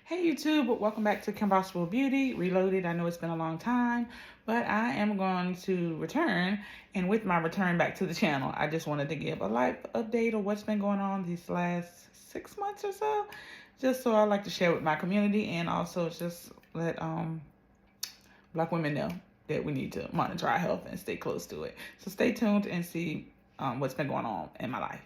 Hey YouTube, welcome back to Combustible Beauty Reloaded. I know it's been a long time, but I am going to return. And with my return back to the channel, I just wanted to give a life update of what's been going on these last 6 months or so. Just so I like to share with my community and also just let Black women know that we need to monitor our health and stay close to it. So stay tuned and see what's been going on in my life.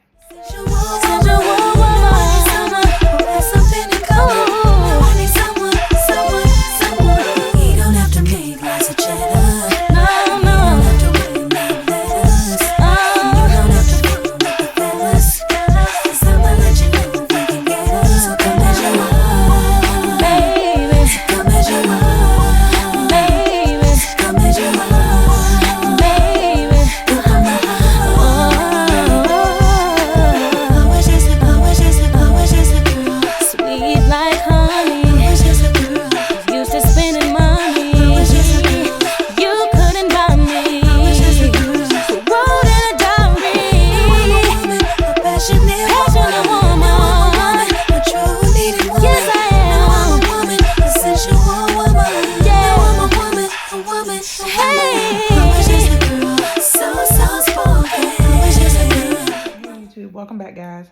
Welcome back, guys.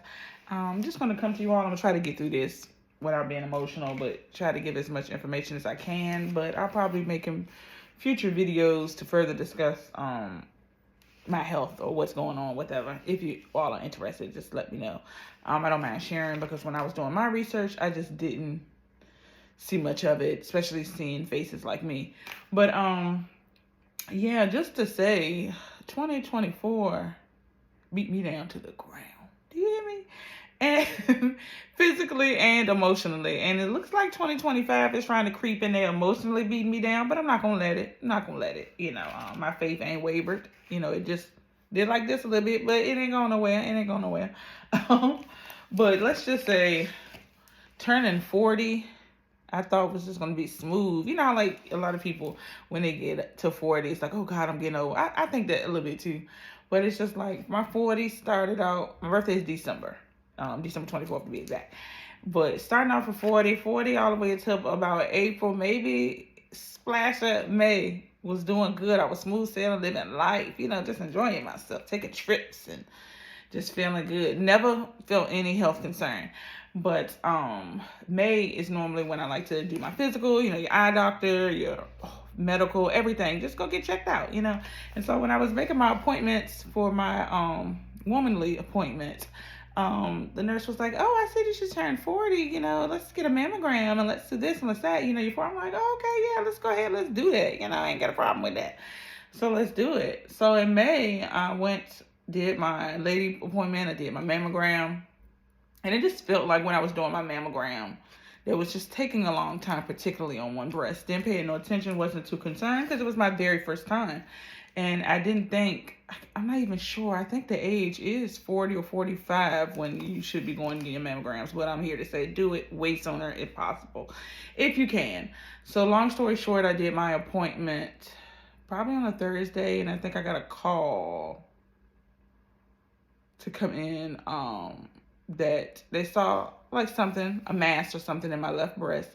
I'm just going to come to you all. I'm going to try to get through this without being emotional, but try to give as much information as I can. But I'll probably be making future videos to further discuss my health or what's going on, whatever. If you all are interested, just let me know. I don't mind sharing because when I was doing my research, I just didn't see much of it, especially seeing faces like me. But yeah, just to say, 2024 beat me down to the ground. Do you hear me? And physically and emotionally. And it looks like 2025 is trying to creep in there, emotionally beating me down, but I'm not going to let it. I'm not going to let it. You know, my faith ain't wavered. You know, it just did like this a little bit, but it ain't going nowhere. It ain't going nowhere. But let's just say turning 40, I thought it was just going to be smooth. You know how, like, a lot of people, when they get to 40, it's like, oh, God, I'm getting old. I think that a little bit, too. But it's just like my 40s started out, my birthday is December. December 24th to be exact. But starting off with 40 all the way until about April, maybe splash of May, was doing good. I was smooth sailing, living life, you know, just enjoying myself, taking trips and just feeling good. Never felt any health concern. But May is normally when I like to do my physical, you know, your eye doctor, your medical, everything. Just go get checked out, you know. And so when I was making my appointments for my womanly appointments, the nurse was like, oh, I said you should turn 40, you know, let's get a mammogram and let's do this and let's that, you know. I'm like, oh, okay, yeah, let's go ahead, let's do that. You know, I ain't got a problem with that. So let's do it. So in May, I did my lady appointment, I did my mammogram. And it just felt like when I was doing my mammogram, it was just taking a long time, particularly on one breast. Didn't pay no attention, wasn't too concerned because it was my very first time. And I didn't think, I'm not even sure, I think the age is 40 or 45 when you should be going to get your mammograms. But I'm here to say do it way sooner if possible, if you can. So long story short, I did my appointment probably on a Thursday, and I think I got a call to come in that they saw like something, a mass or something in my left breast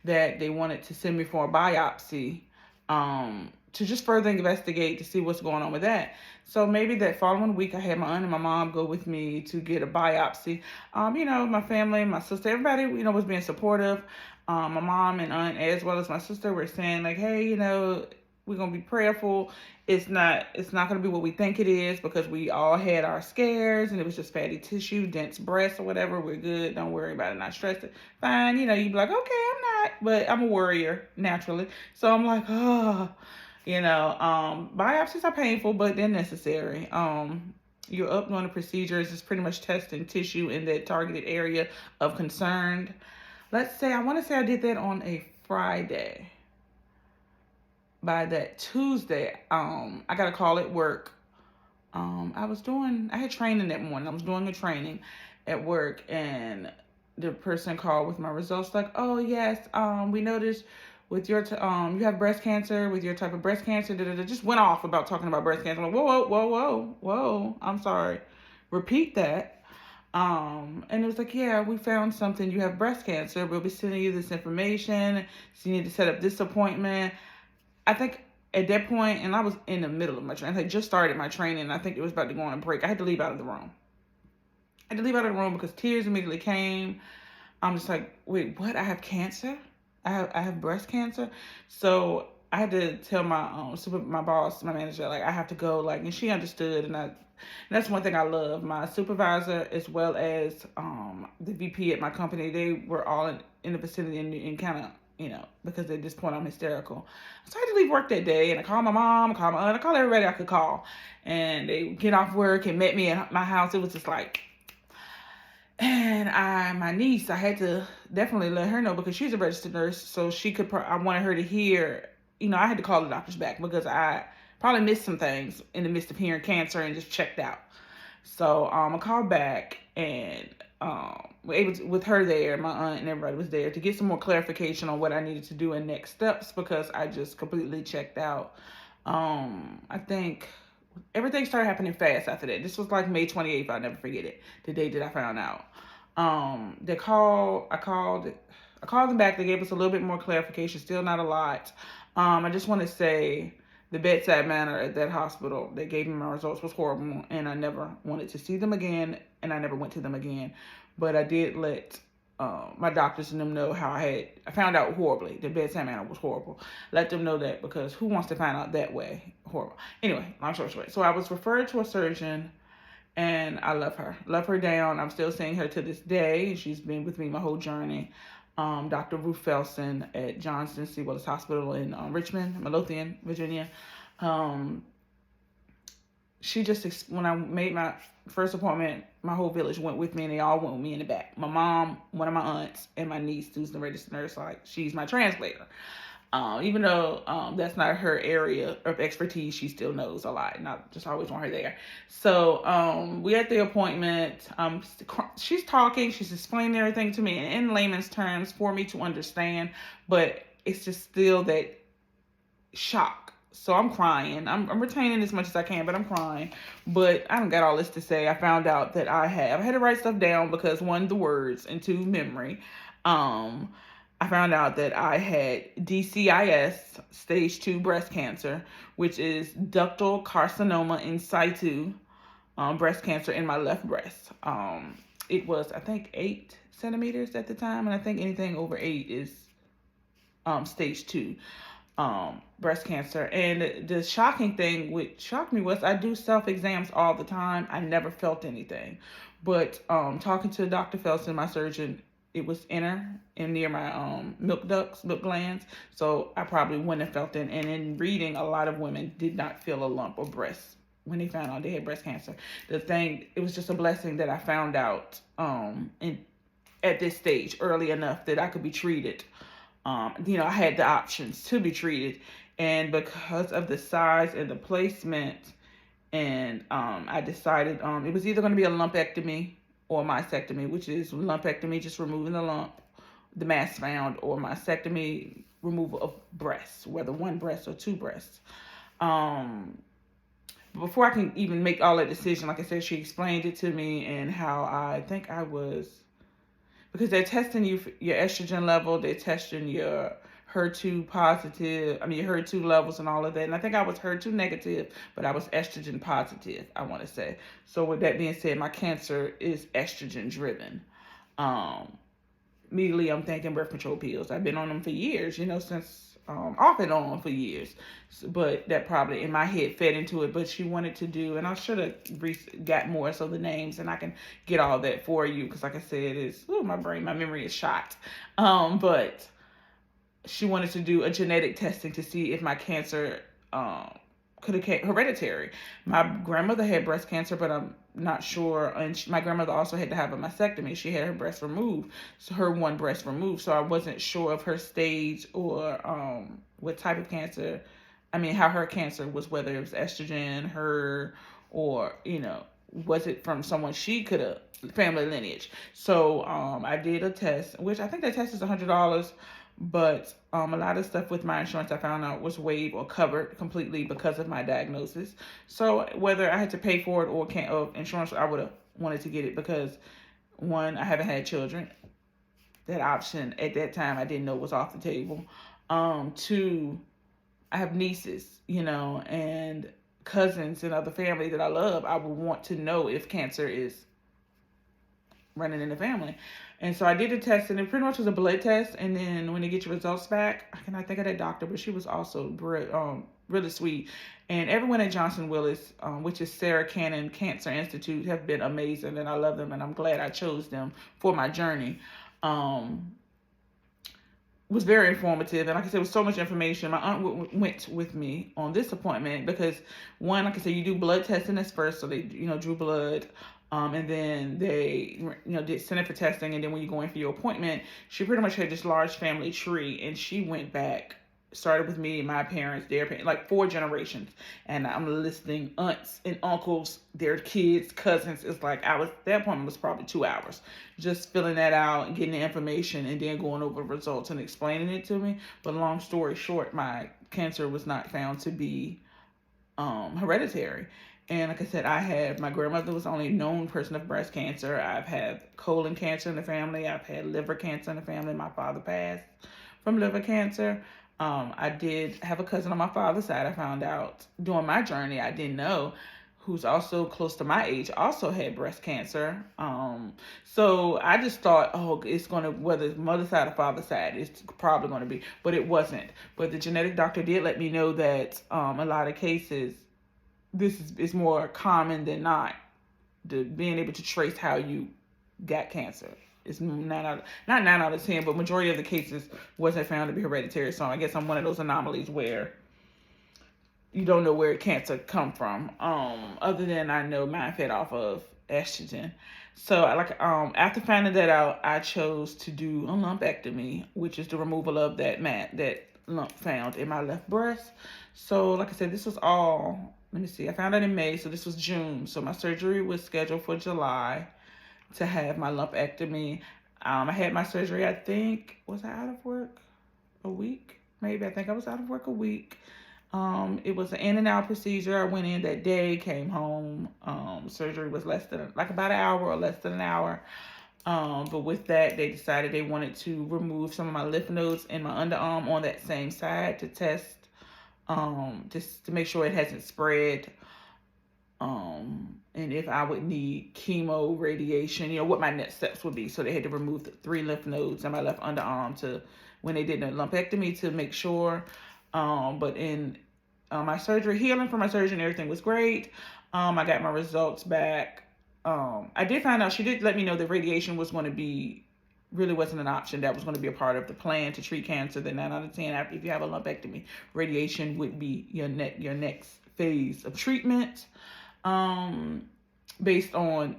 that they wanted to send me for a biopsy to just further investigate to see what's going on with that. So maybe that following week I had my aunt and my mom go with me to get a biopsy. You know, my family, my sister, everybody, you know, was being supportive. My mom and aunt as well as my sister were saying like, hey, you know, we're going to be prayerful. It's not going to be what we think it is because we all had our scares and it was just fatty tissue, dense breast or whatever. We're good. Don't worry about it. Not stressed. Fine. You know, you'd be like, okay, I'm not. But I'm a worrier naturally. So I'm like, oh, you know, biopsies are painful, but they're necessary. You're up doing the procedures. It's pretty much testing tissue in that targeted area of concern. Let's say, I want to say I did that on a Friday. By that Tuesday, I got a call at work. I had training that morning. I was doing a training at work, and the person called with my results like, oh, yes, we noticed with your, you have breast cancer, with your type of breast cancer, just went off about talking about breast cancer. I'm like, whoa, I'm sorry. Repeat that. And it was like, yeah, we found something. You have breast cancer. We'll be sending you this information. So you need to set up this appointment. I think at that point, and I was in the middle of my training. I had just started my training. I think it was about to go on a break. I had to leave out of the room. I had to leave out of the room because tears immediately came. I'm just like, wait, what? I have cancer? I have breast cancer? So I had to tell my boss, my manager, like I have to go, like, and she understood, and that's one thing I love. My supervisor as well as the VP at my company, they were all in the vicinity and kind of, because at this point I'm hysterical. So I had to leave work that day, and I called my mom, I called my aunt, I called everybody I could call, and they get off work and met me at my house. It was just like. And my niece, I had to definitely let her know because she's a registered nurse, so she could. I wanted her to hear. I had to call the doctors back because I probably missed some things in the midst of hearing cancer and just checked out. So I called back and were able to, with her there, my aunt and everybody was there to get some more clarification on what I needed to do and next steps because I just completely checked out. I think. Everything started happening fast after that. This was like May 28th. I'll never forget it. The day that I found out. I called them back. They gave us a little bit more clarification. Still not a lot. I just want to say the bedside manner at that hospital that gave me my results was horrible. And I never wanted to see them again. And I never went to them again. But I did let my doctors and them know how I found out horribly. The bedside manner was horrible. Let them know that because who wants to find out that way? Horrible. Anyway, long story short. So I was referred to a surgeon and I love her. Love her down. I'm still seeing her to this day. She's been with me my whole journey. Dr. Ruth Felsen at Johnson C. Willis Hospital in Richmond, Midlothian, Virginia. She just, when I made my first appointment, my whole village went with me and they all went with me in the back. My mom, one of my aunts, and my niece, who's the registered nurse, like she's my translator. Even though that's not her area of expertise, she still knows a lot, and I just always want her there. So we had the appointment. She's talking, she's explaining everything to me in layman's terms for me to understand, but it's just still that shock. So I'm crying. I'm retaining as much as I can, but I'm crying. But I don't got all this to say. I found out that I had to write stuff down because one, the words, and two, memory. I found out that I had DCIS, stage 2 breast cancer, which is ductal carcinoma in situ, breast cancer in my left breast. It was, I think, 8 centimeters at the time, and I think anything over 8 is stage 2. Breast cancer. And the shocking thing which shocked me was I do self-exams all the time. I never felt anything. But talking to Dr. Felsen, my surgeon, it was inner and near my milk glands. So I probably wouldn't have felt it. And in reading, a lot of women did not feel a lump or breast when they found out they had breast cancer. It was just a blessing that I found out at this stage early enough that I could be treated. I had the options to be treated, and because of the size and the placement, and I decided it was either going to be a lumpectomy or mastectomy, which is lumpectomy, just removing the lump, the mass found, or mastectomy, removal of breasts, whether one breast or 2 breasts. Before I can even make all that decision, like I said, she explained it to me and how I think I was. Because they're testing you for your estrogen level, they're testing your HER2 positive, your HER2 levels and all of that. And I think I was HER2 negative, but I was estrogen positive, I want to say. So with that being said, my cancer is estrogen driven. Immediately I'm thinking birth control pills. I've been on them for years, since off and on for years. But that probably in my head fed into it. But she wanted to do, and I should have got more so the names, and I can get all that for you because, like I said, my memory is shot. But she wanted to do a genetic testing to see if my cancer could have came hereditary. My grandmother had breast cancer, but I'm not sure. And my grandmother also had to have a mastectomy. She had her breast removed, so her one breast removed. So I wasn't sure of her stage or what type of cancer. How her cancer was, whether it was estrogen, her, or was it from someone she could have family lineage. So I did a test, which I think that test is $100. But a lot of stuff with my insurance I found out was waived or covered completely because of my diagnosis. So whether I had to pay for it or insurance, I would have wanted to get it because One, I haven't had children. That option at that time I didn't know was off the table. Two, I have nieces, and cousins and other family that I love. I would want to know if cancer is running in the family. And so I did a test, and it pretty much was a blood test. And then when they get your results back, I cannot think of that doctor, but she was also really sweet. And everyone at Johnson Willis, which is Sarah Cannon Cancer Institute, have been amazing, and I love them, and I'm glad I chose them for my journey. Was very informative, and like I said, it was so much information. My aunt went with me on this appointment because, one, like I said, you do blood testing as first, so they drew blood, and then they did send it for testing, and then when you go in for your appointment, she pretty much had this large family tree, and she went back, started with me, my parents, their parents, like 4 generations, and I'm listing aunts and uncles, their kids, cousins. It's like that appointment was probably 2 hours, just filling that out and getting the information, and then going over the results and explaining it to me. But long story short, my cancer was not found to be hereditary. And like I said, my grandmother was the only known person of breast cancer. I've had colon cancer in the family. I've had liver cancer in the family. My father passed from liver cancer. I did have a cousin on my father's side. I found out during my journey, I didn't know, who's also close to my age, also had breast cancer. So I just thought, it's going to, whether it's mother's side or father's side, it's probably going to be, but it wasn't. But the genetic doctor did let me know that a lot of cases, this is more common than not, being able to trace how you got cancer. It's not 9 out of 10, but majority of the cases wasn't found to be hereditary. So I guess I'm one of those anomalies where you don't know where cancer come from. Other than I know mine fed off of estrogen. So after finding that out, I chose to do a lumpectomy, which is the removal of that lump found in my left breast. So like I said, this was all, let me see, I found out in May, so this was June. So my surgery was scheduled for July to have my lumpectomy. I had my surgery, I think, was I out of work a week? Maybe, I think I was out of work a week. It was an in and out procedure. I went in that day, came home. Surgery was about an hour or less than an hour. But with that, they decided they wanted to remove some of my lymph nodes in my underarm on that same side to test, just to make sure it hasn't spread. And if I would need chemo, radiation, what my next steps would be. So they had to remove the 3 lymph nodes in my left underarm when they did the lumpectomy, to make sure. But in my surgery, healing from my surgery and everything was great. I got my results back. I did find out, she did let me know that radiation really wasn't an option. That was going to be a part of the plan to treat cancer. That 9 out of 10, if you have a lumpectomy, radiation would be your next phase of treatment. Based on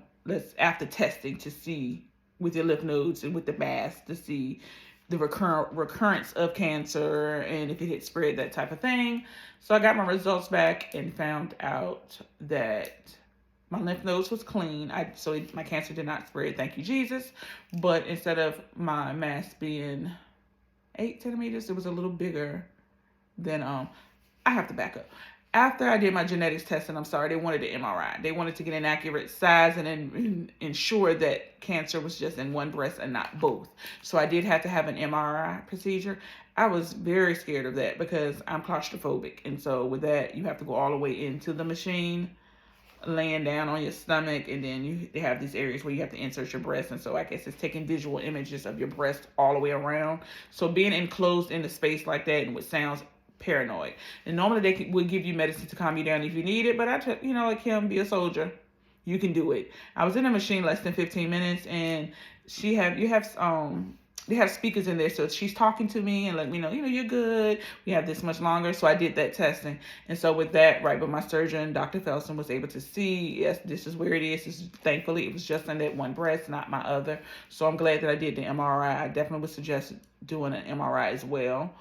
after testing to see with your lymph nodes and with the mass to see the recurrence of cancer and if it had spread, that type of thing. So I got my results back and found out that my lymph nodes was clean. So my cancer did not spread, thank you Jesus. But instead of my mass being 8 centimeters, it was a little bigger than I have to back up. After I did my genetics testing, they wanted an MRI. They wanted to get an accurate size and ensure that cancer was just in one breast and not both. So I did have to have an MRI procedure. I was very scared of that because I'm claustrophobic. And so with that, you have to go all the way into the machine, laying down on your stomach, and then they have these areas where you have to insert your breast. And so I guess it's taking visual images of your breast all the way around. So being enclosed in a space like that and with sounds, paranoid. And normally they would give you medicine to calm you down if you need it, but like him, be a soldier, you can do it. I was in the machine less than 15 minutes, and they have speakers in there, so she's talking to me and let me know, you're good, we have this much longer. So I did that testing, and so with that, right, but my surgeon, Dr. Felsen, was able to see, yes, this is where it is. Thankfully, it was just in that one breast, not my other. So I'm glad that I did the MRI. I definitely would suggest doing an MRI as well.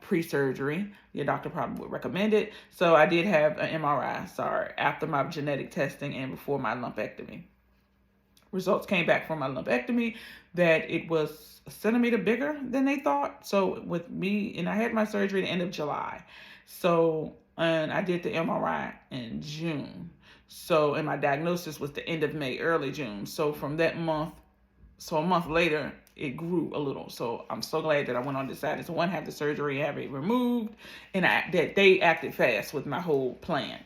Pre-surgery, your doctor probably would recommend it. So I did have an MRI, after my genetic testing and before my lumpectomy. Results came back from my lumpectomy that it was a centimeter bigger than they thought. So with me, and I had my surgery at the end of July. So, and I did the MRI in June. So, and my diagnosis was the end of May, early June. So from that month, so a month later, it grew a little. So I'm so glad that I went on, decided to one, have the surgery, have it removed, and that they acted fast with my whole plan.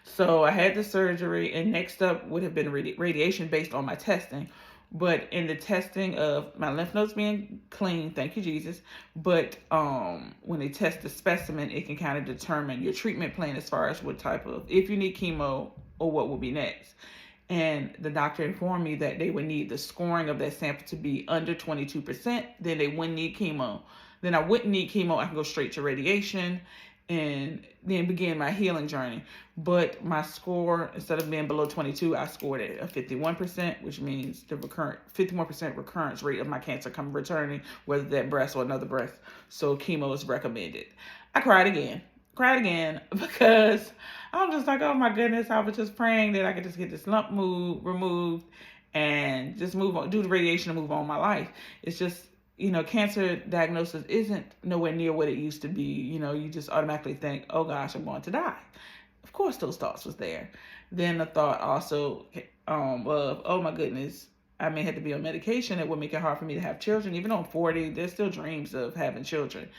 So I had the surgery, and next up would have been radiation based on my testing. But in the testing of my lymph nodes being clean, thank you, Jesus. But when they test the specimen, it can kind of determine your treatment plan as far as what type of, if you need chemo or what will be next. And the doctor informed me that they would need the scoring of that sample to be under 22%. Then they wouldn't need chemo. Then I wouldn't need chemo. I can go straight to radiation and then begin my healing journey. But my score, instead of being below 22, I scored at a 51%, which means the 51% recurrence rate of my cancer returning, whether that breast or another breast. So chemo is recommended. I cried again because I'm just like, oh my goodness, I was just praying that I could just get this lump removed and just move on, do the radiation and move on with my life. It's just, cancer diagnosis isn't nowhere near what it used to be. You just automatically think, oh gosh, I'm going to die. Of course, those thoughts was there. Then the thought also of, oh my goodness, I may have to be on medication. It would make it hard for me to have children. Even on 40, there's still dreams of having children.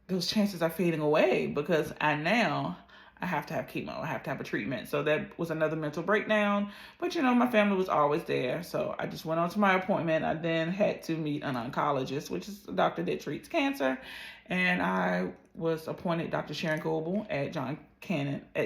Those chances are fading away because I have to have chemo. I have to have a treatment. So that was another mental breakdown. But, my family was always there. So I just went on to my appointment. I then had to meet an oncologist, which is a doctor that treats cancer. And I was appointed Dr. Sharon Goebel at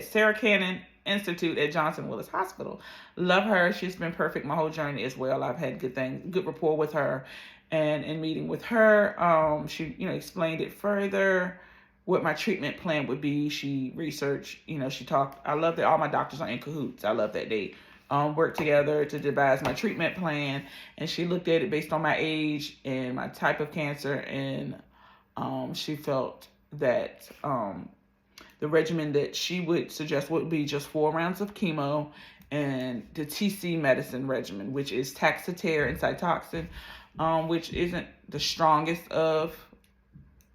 Sarah Cannon Institute at Johnson Willis Hospital. Love her. She's been perfect my whole journey as well. I've had good rapport with her. And in meeting with her, she, explained it further, what my treatment plan would be. She researched, she talked. I love that all my doctors are in cahoots. I love that they work together to devise my treatment plan. And she looked at it based on my age and my type of cancer. And she felt that the regimen that she would suggest would be just 4 rounds of chemo and the TC medicine regimen, which is Taxotere and Cytoxan, which isn't the strongest of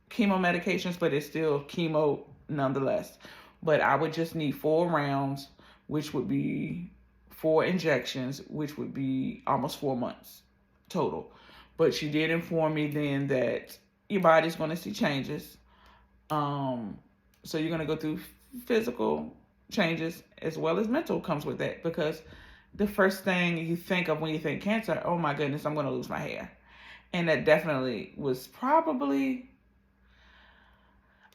chemo medications, but it's still chemo nonetheless. But I would just need 4 rounds, which would be 4 injections, which would be almost 4 months total. But she did inform me then that your body's going to see changes. So you're going to go through physical changes as well as mental comes with that, because the first thing you think of when you think cancer, oh my goodness, I'm going to lose my hair. And that definitely was probably,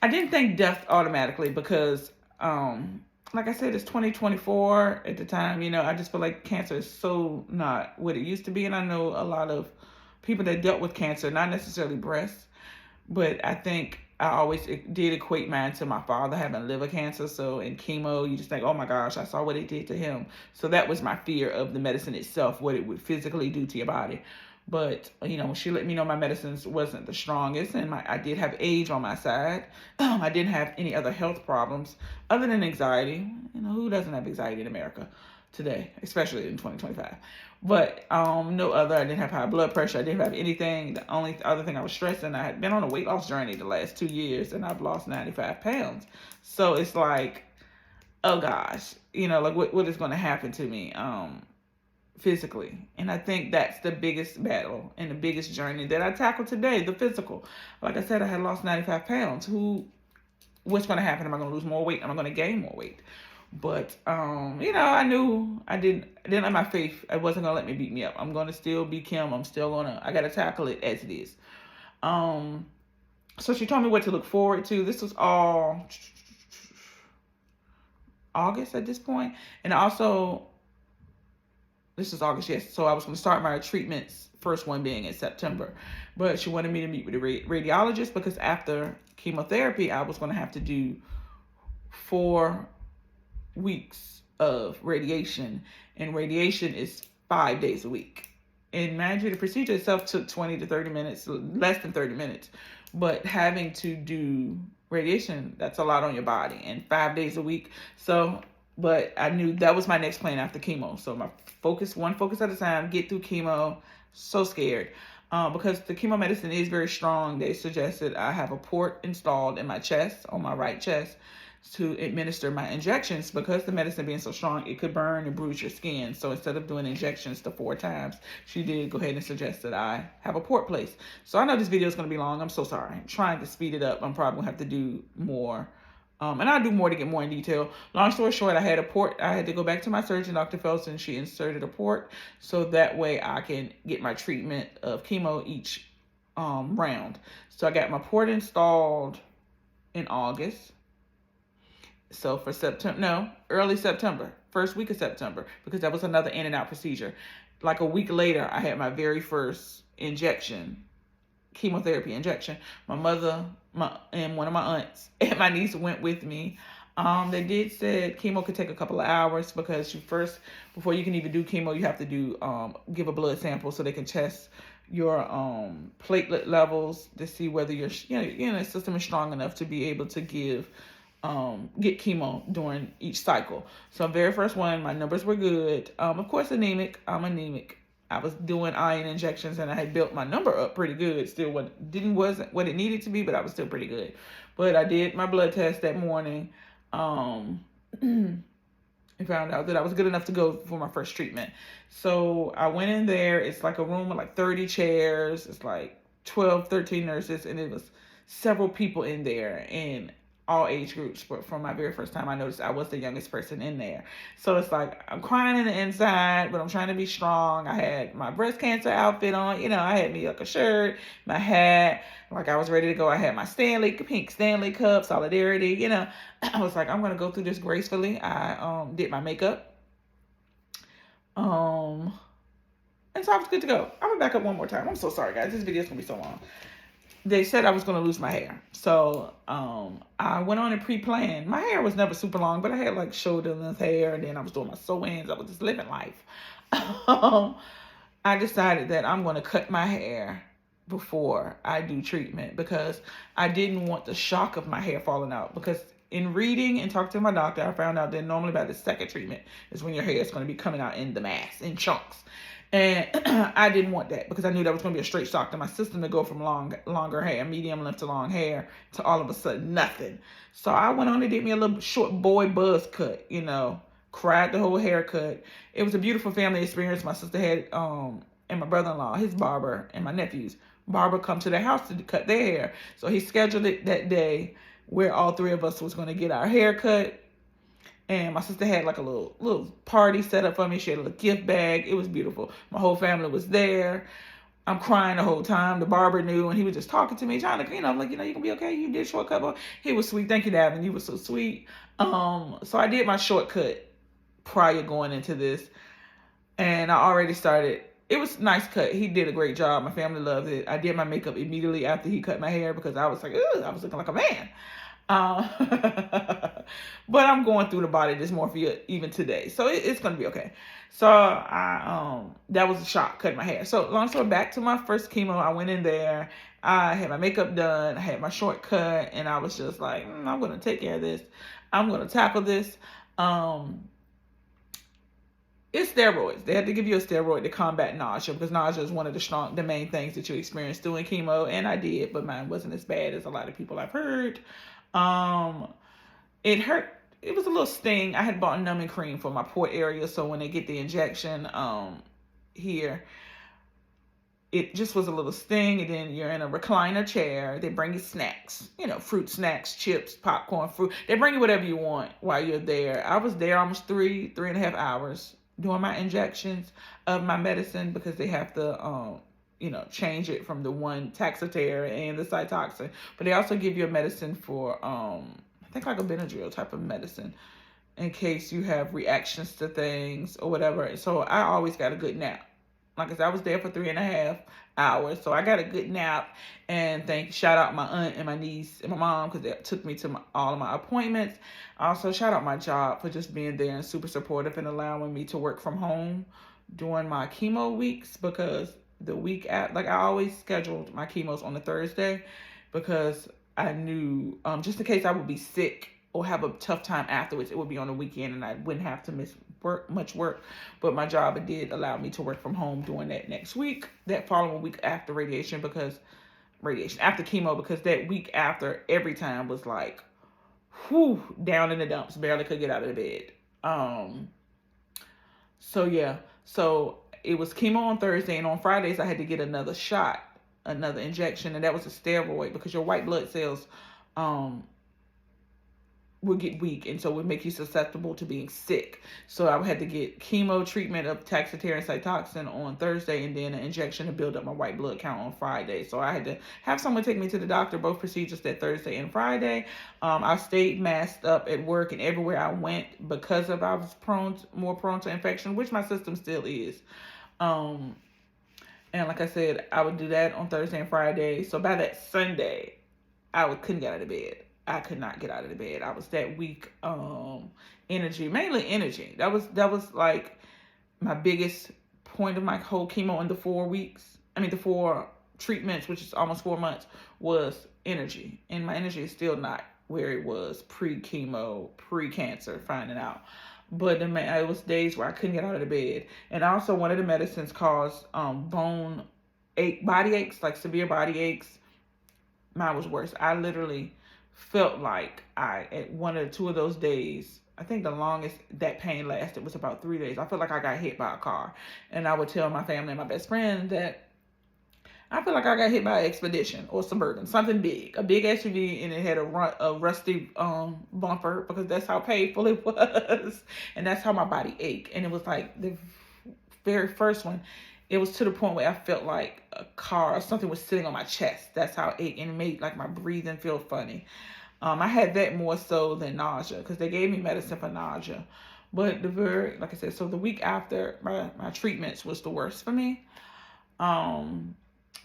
I didn't think death automatically because, like I said, it's 2024 at the time. I just feel like cancer is so not what it used to be. And I know a lot of people that dealt with cancer, not necessarily breast, but I think I always did equate mine to my father having liver cancer. So in chemo, you just think, oh my gosh, I saw what it did to him. So that was my fear of the medicine itself, what it would physically do to your body. But, when she let me know my medicines wasn't the strongest, and I did have age on my side. I didn't have any other health problems other than anxiety. Who doesn't have anxiety in America today, especially in 2025? But no other. I didn't have high blood pressure. I didn't have anything. The only other thing I was stressing, I had been on a weight loss journey the last 2 years, and I've lost 95 pounds. So it's like, oh gosh, like what is going to happen to me physically? And I think that's the biggest battle and the biggest journey that I tackle today, the physical. Like I said, I had lost 95 pounds. What's going to happen? Am I going to lose more weight? Am I going to gain more weight? But, I knew I didn't let my faith, it wasn't going to let me beat me up. I'm going to still be Kim. I got to tackle it as it is. So she told me what to look forward to. This was all August at this point. And also, this is August, yes. So I was going to start my treatments, first one being in September. But she wanted me to meet with a radiologist because after chemotherapy, I was going to have to do 4 weeks of radiation, and radiation is 5 days a week. And mind you, the procedure itself took 20 to 30 minutes, less than 30 minutes. But having to do radiation, that's a lot on your body, and 5 days a week. But I knew that was my next plan after chemo. So one focus at a time, get through chemo. So scared. Because the chemo medicine is very strong. They suggested I have a port installed in my chest, on my right chest, to administer my injections. Because the medicine being so strong, it could burn and bruise your skin. So instead of doing injections to 4 times, she did go ahead and suggest that I have a port placed. So I know this video is going to be long. I'm so sorry. I'm trying to speed it up. I'm probably going to have to do more. And I'll do more to get more in detail. Long story short, I had a port. I had to go back to my surgeon, Dr. Phelps, and she inserted a port. So that way I can get my treatment of chemo each round. So I got my port installed in August. So for early September, first week of September, because that was another in and out procedure. Like a week later, I had my very first chemotherapy injection. My mother, and one of my aunts and my niece went with me. They did said chemo could take a couple of hours because before you can even do chemo, you have to give a blood sample so they can test your platelet levels to see whether your system is strong enough to be able to get chemo during each cycle. So very first one, my numbers were good. Of course, anemic. I'm anemic. I was doing iron injections and I had built my number up pretty good. Still wasn't what it needed to be, but I was still pretty good. But I did my blood test that morning. And found out that I was good enough to go for my first treatment. So I went in there. It's like a room with like 30 chairs. It's like 12, 13 nurses, and it was several people in there in all age groups. But from my very first time, I noticed I was the youngest person in there. So it's like I'm crying in the inside, but I'm trying to be strong. I had my breast cancer outfit on. I had me like a shirt, my hat, like I was ready to go. I had my pink Stanley cup, solidarity. I was like, I'm gonna go through this gracefully. I did my makeup, and so I was good to go. I'm gonna back up one more time. I'm so sorry, guys. This video is gonna be so long. They said I was going to lose my hair. So I went on and pre-planned. My hair was never super long, but I had like shoulder length hair, and then I was doing my sew-ins. I was just living life. I decided that I'm going to cut my hair before I do treatment because I didn't want the shock of my hair falling out. Because in reading and talking to my doctor, I found out that normally by the second treatment is when your hair is going to be coming out in the mass, in chunks. And I didn't want that because I knew that was going to be a straight shock to my system to go from longer hair, medium length to long hair, to all of a sudden nothing. So I went on and did me a little short boy buzz cut, cried the whole haircut. It was a beautiful family experience. My sister had, and my brother-in-law, his barber, and my nephews, barber come to their house to cut their hair. So he scheduled it that day where all 3 of us was going to get our hair cut. And my sister had like a little party set up for me. She had a little gift bag. It was beautiful. My whole family was there. I'm crying the whole time. The barber knew, and he was just talking to me, trying to, I'm like, you gonna be okay. You did shortcut. He was sweet. Thank you, Davin. You were so sweet. So I did my shortcut prior going into this, and I already started. It was a nice cut. He did a great job. My family loved it. I did my makeup immediately after he cut my hair because I was like, ugh, I was looking like a man. But I'm going through the body dysmorphia even today, so it's gonna be okay. So that was a shock, cutting my hair. So long story, back to my first chemo. I went in there, I had my makeup done, I had my short cut, and I was just like, I'm gonna take care of this. I'm gonna tackle this. It's steroids. They had to give you a steroid to combat nausea because nausea is one of the main things that you experience doing chemo, and I did, but mine wasn't as bad as a lot of people I've heard. It hurt. It was a little sting. I had bought numbing cream for my port area, so when they get the injection here, it just was a little sting. And then you're in a recliner chair. They bring you snacks, fruit snacks, chips, popcorn, fruit. They bring you whatever you want while you're there. I was there almost 3.5 hours doing my injections of my medicine because they have to change it from the one Taxotere and the Cytoxan. But they also give you a medicine for, I think like a Benadryl type of medicine in case you have reactions to things or whatever. So I always got a good nap. Like I said, I was there for 3.5 hours. So I got a good nap. And shout out my aunt and my niece and my mom because they took me to all of my appointments. Also, shout out my job for just being there and super supportive and allowing me to work from home during my chemo weeks because the week after, like I always scheduled my chemos on a Thursday because I knew just in case I would be sick or have a tough time afterwards, it would be on the weekend and I wouldn't have to miss much work. But my job did allow me to work from home during that next week, that following week after after chemo, because that week after every time was like down in the dumps, barely could get out of the bed. So yeah, so it was chemo on Thursday, and on Fridays I had to get another shot, another injection, and that was a steroid because your white blood cells um would get weak, and so would make you susceptible to being sick. So I had to get chemo treatment of Taxotere and Cytoxan on Thursday, and then an injection to build up my white blood count on Friday. So I had to have someone take me to the doctor, both procedures that Thursday and Friday. I stayed masked up at work and everywhere I went because of I was more prone to infection, which my system still is. And like I said, I would do that on Thursday and Friday. So by that Sunday, couldn't get out of bed. I could not get out of the bed. I was that weak. Energy, mainly energy. That was like my biggest point of my whole chemo in the 4 weeks. The 4 treatments, which is almost 4 months, was energy. And my energy is still not where it was pre-chemo, pre-cancer, finding out. But it was days where I couldn't get out of the bed. And also one of the medicines caused bone ache, body aches, like severe body aches. Mine was worse. I literally felt like at one or two of those days, I think the longest that pain lasted was about 3 days. I felt like I got hit by a car. And I would tell my family and my best friend that I feel like I got hit by an Expedition or Suburban, something big, a big SUV, and it had a rusty bumper, because that's how painful it was. And that's how my body ached. And it was like the very first one, it was to the point where I felt like a car or something was sitting on my chest. That's how it ached, and it made like my breathing feel funny. I had that more so than nausea, because they gave me medicine for nausea. But like I said, so the week after my treatments was the worst for me.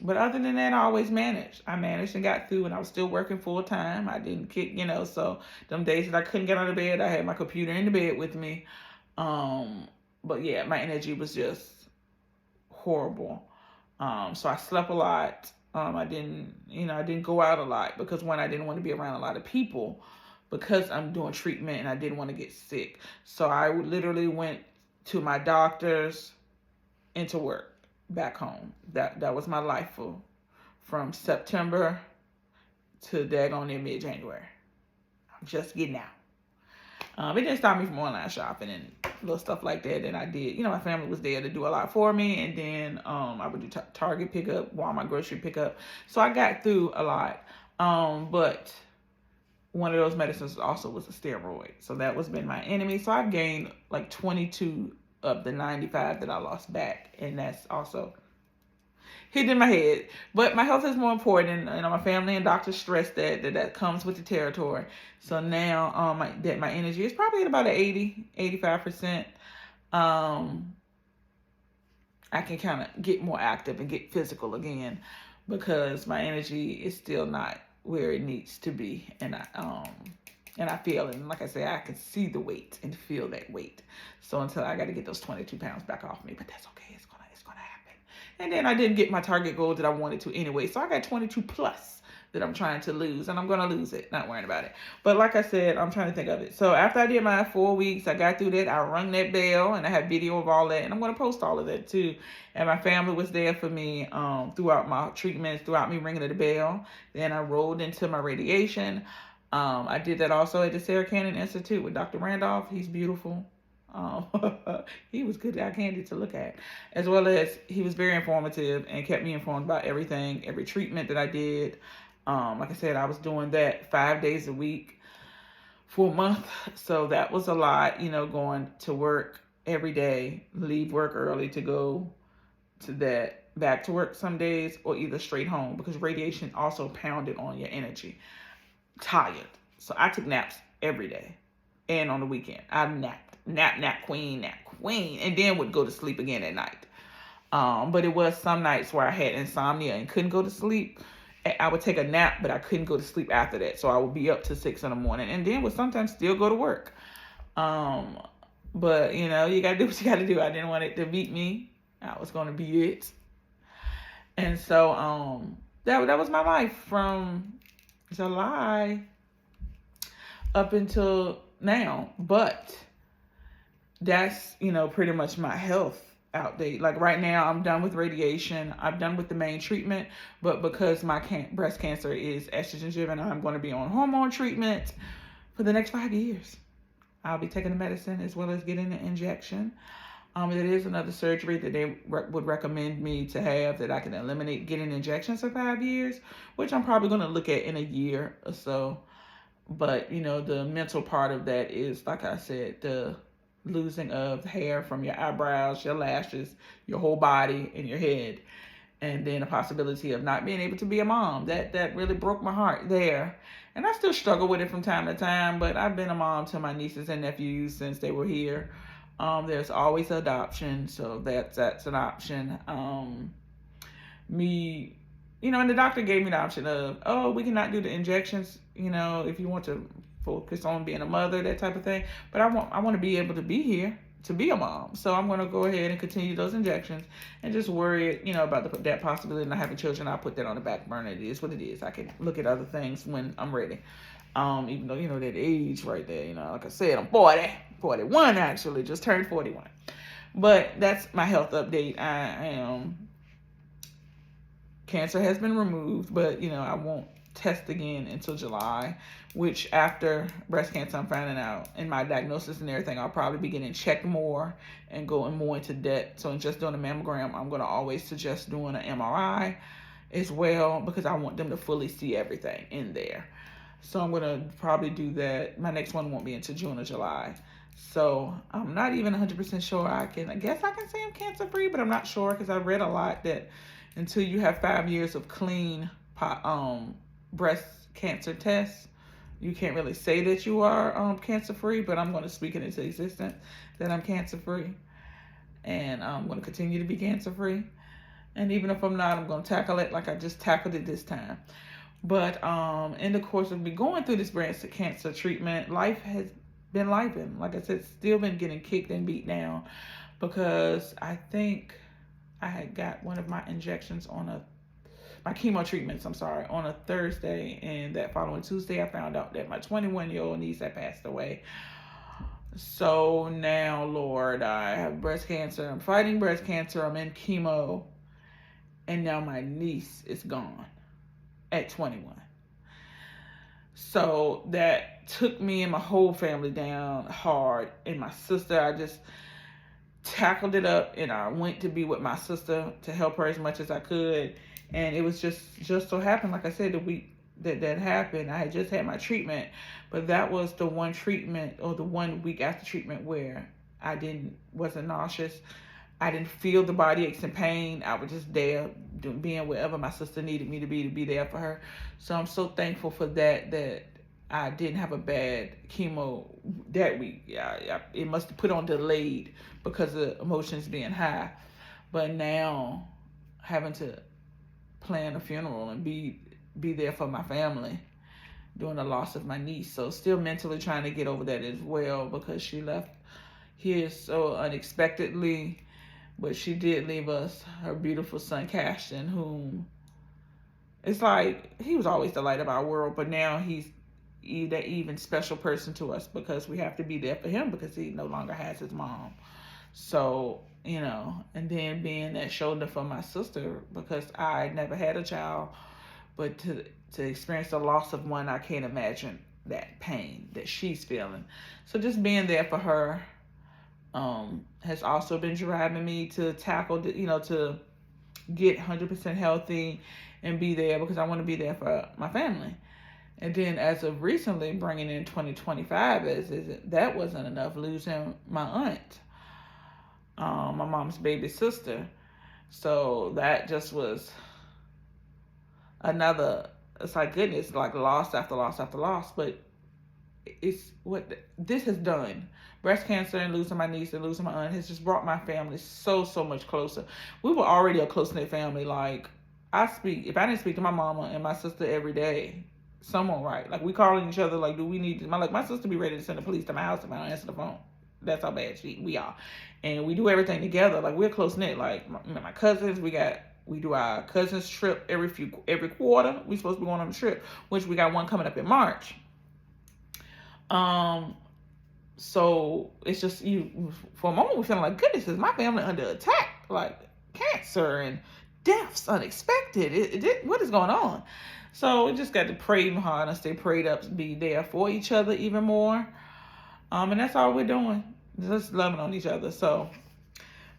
But other than that, I always managed. I managed and got through, and I was still working full time. I didn't kick, so them days that I couldn't get out of bed, I had my computer in the bed with me. But yeah, my energy was just horrible. So I slept a lot. I didn't go out a lot, because one, I didn't want to be around a lot of people because I'm doing treatment and I didn't want to get sick. So I literally went to my doctor's and to work back home. That was my life from September to daggone near mid-January. I'm just getting out. It didn't stop me from online shopping and little stuff like that I did. My family was there to do a lot for me, and then I would do Target pickup, Walmart grocery pickup. So I got through a lot. But one of those medicines also was a steroid. So that was been my enemy. So I've gained like 22 of the 95 that I lost back, and that's also hit in my head. But my health is more important. My family and doctors stress that comes with the territory. So now my energy is probably at about 85%. I can kind of get more active and get physical again, because my energy is still not where it needs to be. And I feel, and like I say, I can see the weight and feel that weight. So until I got to get those 22 pounds back off me, but that's okay. It's gonna happen. And then I didn't get my target goal that I wanted to anyway. So I got 22 plus that I'm trying to lose, and I'm gonna lose it. Not worrying about it. But like I said, I'm trying to think of it. So after I did my 4 weeks, I got through that. I rung that bell, and I have video of all that, and I'm gonna post all of that too. And my family was there for me throughout my treatments, throughout me ringing the bell. Then I rolled into my radiation. I did that also at the Sarah Cannon Institute with Dr. Randolph. He's beautiful. He was good eye candy to look at, as well as he was very informative and kept me informed about everything, every treatment that I did. Like I said, I was doing that 5 days a week for a month. So that was a lot, going to work every day, leave work early to go to that, back to work some days, or either straight home, because radiation also pounded on your energy. Tired. So I took naps every day and on the weekend. I nap queen, and then would go to sleep again at night. But it was some nights where I had insomnia and couldn't go to sleep. I would take a nap, but I couldn't go to sleep after that. So I would be up to 6 in the morning, and then would sometimes still go to work. But you gotta do what you gotta do. I didn't want it to beat me. I was gonna be it. And so that was my life from July up until now. But that's pretty much my health outdate. Like right now, I'm done with radiation. I'm done with the main treatment, but because my breast cancer is estrogen driven, I'm going to be on hormone treatment for the next 5 years. I'll be taking the medicine as well as getting the injection. It is another surgery that they would recommend me to have, that I can eliminate getting injections for 5 years, which I'm probably going to look at in a year or so. But, the mental part of that is, like I said, the losing of hair from your eyebrows, your lashes, your whole body, and your head. And then the possibility of not being able to be a mom. That really broke my heart there. And I still struggle with it from time to time, but I've been a mom to my nieces and nephews since they were here. There's always adoption, so that's an option. And the doctor gave me the option of, we cannot do the injections, if you want to focus on being a mother, that type of thing. But I want to be able to be here to be a mom. So I'm going to go ahead and continue those injections and just worry, about that possibility of not having children. I'll put that on the back burner. It is what it is. I can look at other things when I'm ready. Even though, that age right there, like I said, I'm 41 actually, just turned 41. But that's my health update. I am, cancer has been removed, but, I won't test again until July, which after breast cancer, I'm finding out in my diagnosis and everything, I'll probably be getting checked more and going more into depth. So in just doing a mammogram, I'm going to always suggest doing an MRI as well, because I want them to fully see everything in there. So I'm going to probably do that. My next one won't be until June or July. So I'm not even 100% sure I guess I can say I'm cancer free, but I'm not sure, because I read a lot that until you have 5 years of clean breast cancer tests, you can't really say that you are cancer free. But I'm going to speak it into existence that I'm cancer free, and I'm going to continue to be cancer free. And even if I'm not, I'm going to tackle it like I just tackled it this time. But in the course of me going through this breast cancer treatment, life has been lifing. Like I said, still been getting kicked and beat down, because I think I had got one of my injections my chemo treatments, on a Thursday, and that following Tuesday, I found out that my 21-year-old niece had passed away. So now, Lord, I have breast cancer. I'm fighting breast cancer. I'm in chemo, and now my niece is gone at 21. So that took me and my whole family down hard. And my sister, I just tackled it up, and I went to be with my sister to help her as much as I could. And it was just so happened, like I said, the week that happened, I had just had my treatment, but that was the one treatment, or the 1 week after treatment, where I wasn't nauseous. I didn't feel the body aches and pain. I was just there, being wherever my sister needed me to be there for her. So I'm so thankful for that I didn't have a bad chemo that week. It must have put on delayed because of emotions being high. But now, having to plan a funeral and be there for my family during the loss of my niece. So still mentally trying to get over that as well, because she left here so unexpectedly. But she did leave us her beautiful son, Cashton, whom it's like he was always the light of our world, but now he's that even special person to us, because we have to be there for him because he no longer has his mom. So, and then being that shoulder for my sister, because I never had a child, but to experience the loss of one, I can't imagine that pain that she's feeling. So just being there for her has also been driving me to tackle, to get 100% healthy and be there, because I want to be there for my family. And then as of recently, bringing in 2025, that wasn't enough, losing my aunt, my mom's baby sister. So that just was another, it's like, goodness, like loss after loss after loss. But it's what this has done. Breast cancer and losing my niece and losing my aunt has just brought my family so much closer. We were already a close-knit family. Like, if I didn't speak to my mama and my sister every day, someone right. Like, we calling each other, like, do we need to, my sister be ready to send the police to my house if I don't answer the phone. That's how bad we are. And we do everything together. Like, we're close-knit. Like, my cousins, we do our cousins trip every quarter. We supposed to be going on a trip, which we got one coming up in March. So it's just, for a moment, we're feeling like, goodness, is my family under attack? Like, cancer and deaths unexpected. What is going on? So we just got to pray even harder and stay prayed up, be there for each other even more. And that's all we're doing, just loving on each other. So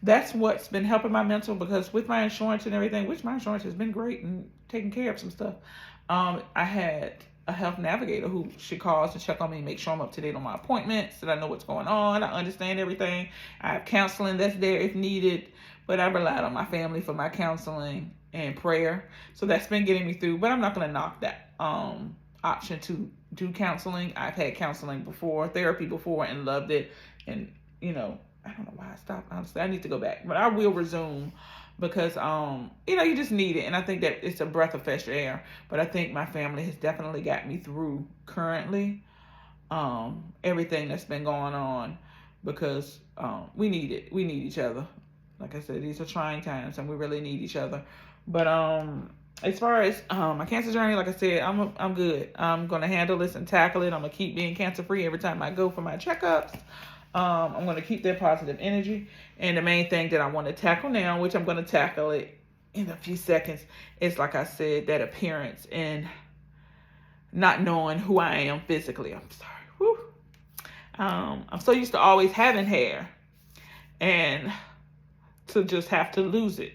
that's what's been helping my mental, because with my insurance and everything, which my insurance has been great and taking care of some stuff. I had a health navigator who she calls to check on me, make sure I'm up to date on my appointments, that I know what's going on, I understand everything. I have counseling that's there if needed, but I relied on my family for my counseling and prayer. So that's been getting me through, but I'm not going to knock that option to do counseling. I've had counseling before, therapy before, and loved it. And, you know, I don't know why I stopped, honestly. I need to go back, but I will resume because, you know, you just need it. And I think that it's a breath of fresh air, but I think my family has definitely got me through currently, everything that's been going on, because, we need it. We need each other. Like I said, these are trying times and we really need each other. But, as far as my cancer journey, like I said, I'm good. I'm gonna handle this and tackle it. I'm gonna keep being cancer free every time I go for my checkups. I'm gonna keep that positive energy. And the main thing that I want to tackle now, which I'm gonna tackle it in a few seconds, is, like I said, that appearance and not knowing who I am physically. I'm sorry. Whew. I'm so used to always having hair, and to just have to lose it.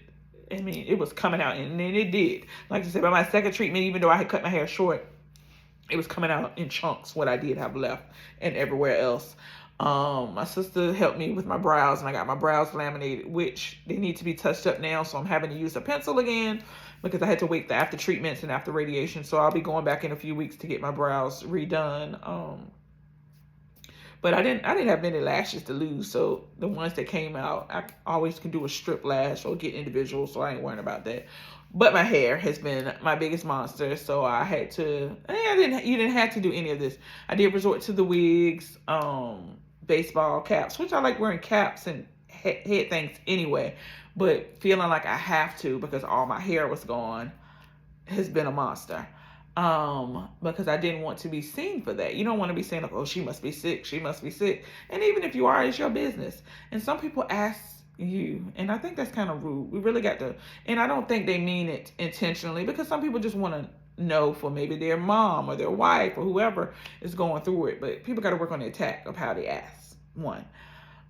I mean, it was coming out, and then it did. Like I said, by my second treatment, even though I had cut my hair short, it was coming out in chunks, what I did have left, and everywhere else. My sister helped me with my brows, and I got my brows laminated, which they need to be touched up now, so I'm having to use a pencil again because I had to wait after treatments and after radiation. So I'll be going back in a few weeks to get my brows redone. But I didn't have many lashes to lose, so the ones that came out, I always can do a strip lash or get individual, so I ain't worrying about that. But my hair has been my biggest monster, so I had to. You didn't have to do any of this. I did resort to the wigs, baseball caps, which I like wearing caps and head things anyway. But feeling like I have to because all my hair was gone has been a monster. Because I didn't want to be seen for that. You don't want to be saying, like, oh, she must be sick. She must be sick. And even if you are, it's your business. And some people ask you, and I think that's kind of rude. We really got to, and I don't think they mean it intentionally, because some people just want to know for maybe their mom or their wife or whoever is going through it. But people got to work on the attack of how they ask. One,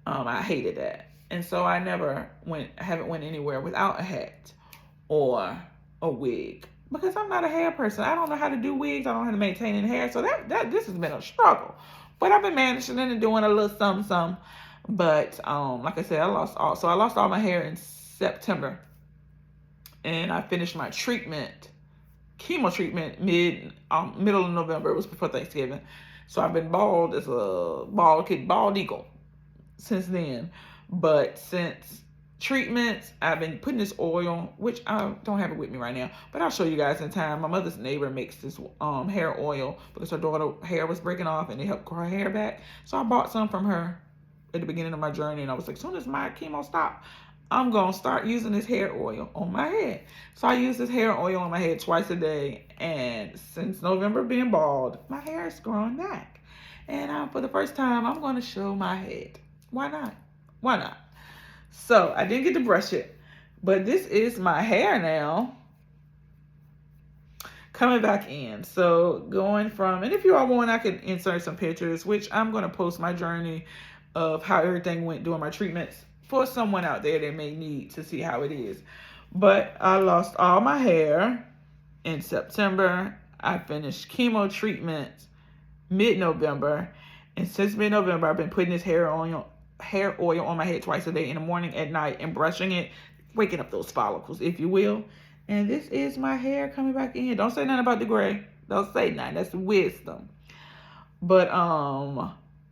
I hated that. And so I haven't went anywhere without a hat or a wig, because I'm not a hair person. I don't know how to do wigs. I don't know how to maintain any hair. So this has been a struggle. But I've been managing and doing a little some. But like I said, I lost all my hair in September. And I finished my chemo treatment middle of November. It was before Thanksgiving. So I've been bald as a bald eagle since then. But since treatments, I've been putting this oil, which I don't have it with me right now, but I'll show you guys in time. My mother's neighbor makes this hair oil because her daughter's hair was breaking off and it helped grow her hair back. So I bought some from her at the beginning of my journey, and I was like, as soon as my chemo stopped, I'm going to start using this hair oil on my head. So I use this hair oil on my head twice a day, and since November being bald, my hair is growing back. And for the first time, I'm going to show my head. Why not? Why not? So I didn't get to brush it, but this is my hair now coming back in. So going from, and if you all want, I could insert some pictures, which I'm going to post my journey of how everything went during my treatments for someone out there that may need to see how it is. But I lost all my hair in September. I finished chemo treatments mid-November. And since mid-November, I've been putting this hair oil on my head twice a day, in the morning, at night, and brushing it, waking up those follicles, if you will. And this is my hair coming back in. Don't say nothing about the gray. Don't say nothing. That's wisdom. But,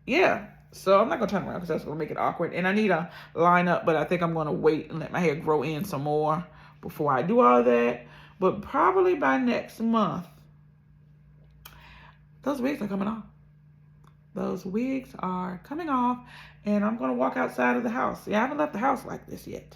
yeah. So I'm not going to turn around because that's going to make it awkward. And I need a line up, but I think I'm going to wait and let my hair grow in some more before I do all that. But probably by next month, those wigs are coming off. Those wigs are coming off, and I'm going to walk outside of the house. Yeah, I haven't left the house like this yet.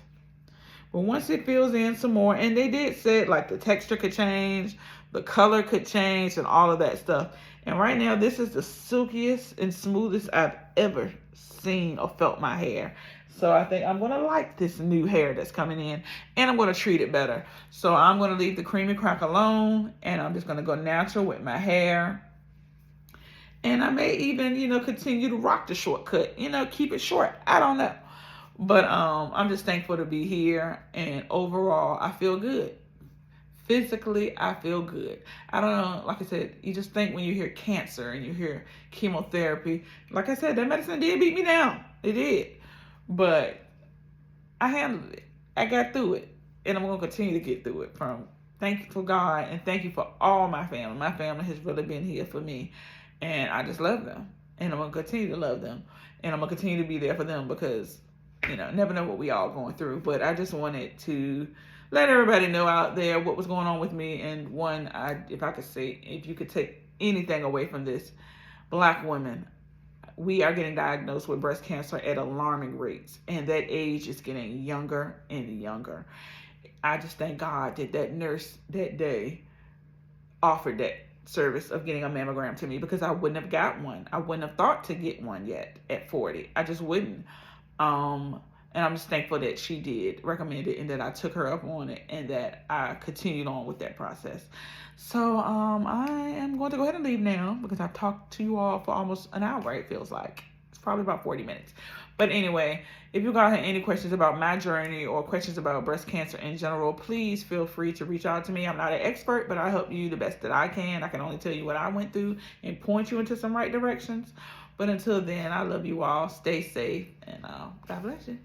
But once it fills in some more, and they did say like the texture could change, the color could change, and all of that stuff. And right now, this is the silkiest and smoothest I've ever seen or felt my hair. So I think I'm going to like this new hair that's coming in, and I'm going to treat it better. So I'm going to leave the creamy crack alone, and I'm just going to go natural with my hair. And I may even, continue to rock the shortcut, keep it short. I don't know. But I'm just thankful to be here, and overall, I feel good. Physically, I feel good. I don't know, like I said, you just think when you hear cancer and you hear chemotherapy, like I said, that medicine did beat me down. It did. But I handled it. I got through it. And I'm going to continue to get through it. Thank you for God, and thank you for all my family. My family has really been here for me. And I just love them. And I'm going to continue to love them. And I'm going to continue to be there for them because, never know what we all going through. But I just wanted to let everybody know out there what was going on with me. And if you could take anything away from this, Black women, we are getting diagnosed with breast cancer at alarming rates. And that age is getting younger and younger. I just thank God that nurse that day offered that service of getting a mammogram to me, because I wouldn't have got one. I wouldn't have thought to get one yet at 40. I just wouldn't. And I'm just thankful that she did recommend it, and that I took her up on it, and that I continued on with that process. So I am going to go ahead and leave now, because I've talked to you all for almost an hour, it feels like. It's probably about 40 minutes. But anyway, if you guys have any questions about my journey or questions about breast cancer in general, please feel free to reach out to me. I'm not an expert, but I help you the best that I can. I can only tell you what I went through and point you into some right directions. But until then, I love you all. Stay safe, and God bless you.